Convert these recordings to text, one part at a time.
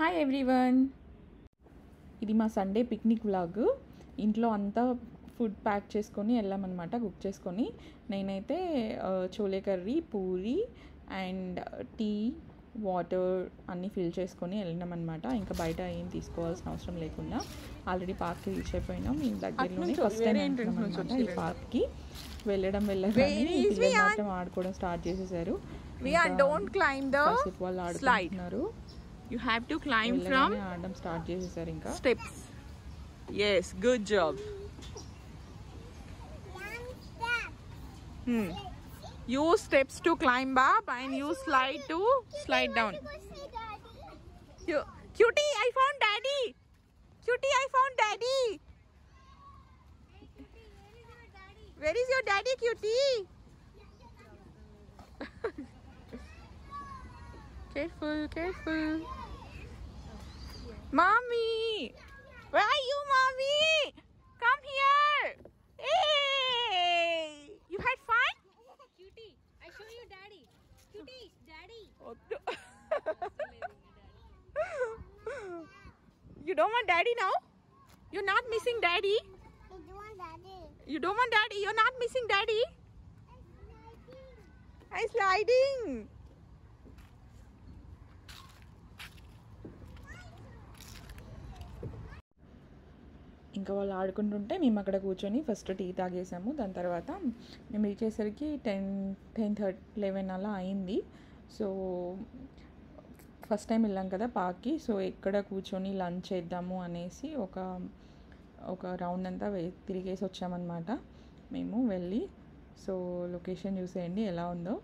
Hi everyone, ఇది మా Sunday picnic vlog. ఇంట్లో అంతా ఫుడ్ ప్యాక్ చేసుకొని వెళ్ళామన్నమాట, కుక్ చేసుకొని. నేనైతే chole curry, puri and tea, water అన్నీ ఫిల్ చేసుకొని వెళ్ళినామన్నమాట. ఇంకా బయట ఏం తీసుకోవాల్సిన అవసరం లేకుండా ఆల్రెడీ పార్క్కి రీచ్ అయిపోయినాం. ఈ దగ్గరలోనే ఫస్ట్ టైం అనమాట ఈ పార్క్కి వెళ్ళడం. పిల్లలు మాత్రం ఆడుకోవడం స్టార్ట్ చేసేసారు. వాళ్ళు ఆడుకుంటున్నారు. You have to climb from steps. Yes, good job. Use steps to climb up and use slide to slide down. Cutie, I found daddy. Cutie, I found daddy. Where is your daddy, Cutie? Careful, careful. Mommy! Where are you, Mommy? Come here! Hey! You had fun? Cutie, I show you daddy. Cutie, daddy. Oh, you don't want daddy now? You're not missing daddy? I don't want daddy. You don't want daddy? You're not missing daddy? I'm sliding. ఇంకా వాళ్ళు ఆడుకుంటుంటే మేము అక్కడ కూర్చొని first tea తాగేసాము. దాని తర్వాత మేము reach అయ్యేసరికి 10:11 అలా అయింది. సో ఫస్ట్ టైం వెళ్ళాం కదా పార్క్కి. సో ఎక్కడ కూర్చొని లంచ్ చేద్దాము అనేసి ఒక రౌండ్ అంతా తిరిగేసి వచ్చామన్నమాట మేము వెళ్ళి. సో లొకేషన్ చూసేయండి ఎలా ఉందో.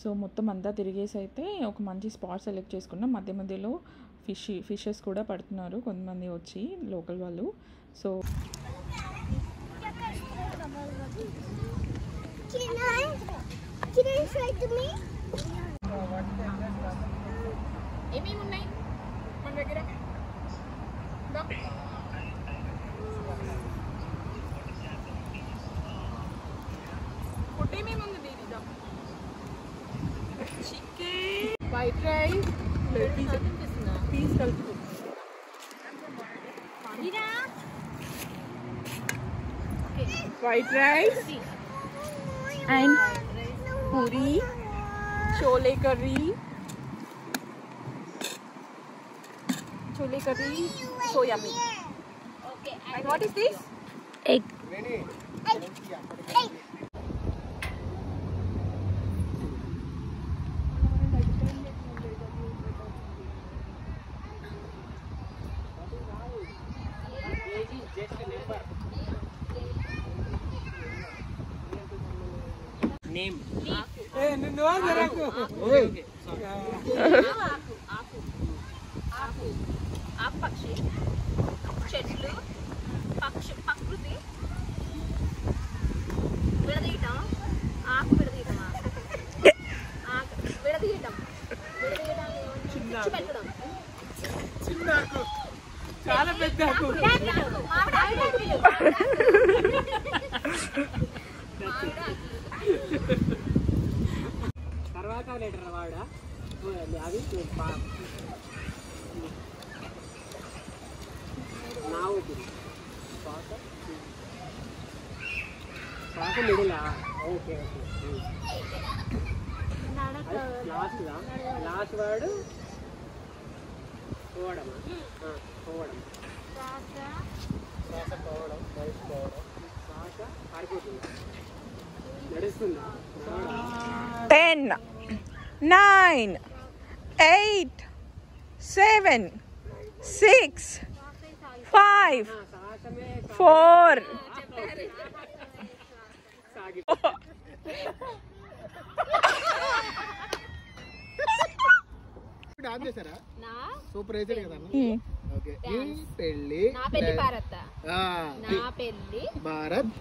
సో మొత్తం అంతా తిరిగేసి అయితే ఒక మంచి స్పాట్ సెలెక్ట్ చేసుకున్నాం. మధ్య మధ్యలో ఫిషెస్ కూడా పడుతున్నారు కొంతమంది వచ్చి, లోకల్ వాళ్ళు. సో ఏమేమి ఉన్నాయి మన దగ్గర? ఫుడ్ ఏమేమి ఉంది దీని? చికెన్, వైట్ రైస్, పీస్ కలుపు, white rice and puri, chole curry, so yummy. Okay. And what is this? egg. Name. పక్షి చెట్లు ప్రకృతి విడదీయటం ఆకు విడదీయటమా విడదీయటం పెట్టడం చాలా పెద్ద తర్వాత లెటర్ వాడ అది పాక మిడిలా ఓకే లాస్ట్ వాడు పోవడమా పోవడం శ్వాస పోవడం పోవడం శ్వాస పారిపోతుంది నడుస్తుందా 10 9 8 7 6 5 4 డాన్స్ చేశారా సూపర్ వేసాడు కదా ఓకే ఈ పెళ్లి నా పెళ్లి భారత్ నా పెళ్లి భారత్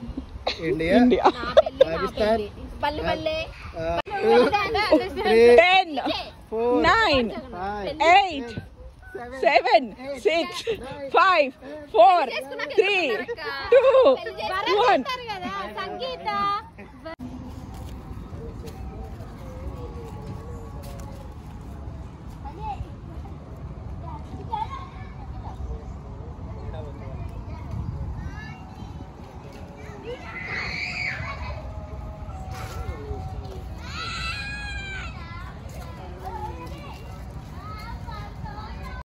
ఇండియా నా పెళ్లి పాకిస్తాన్ పల్లె పల్లె 10 9 8 7 6 5 4 3 2 1 సంగీత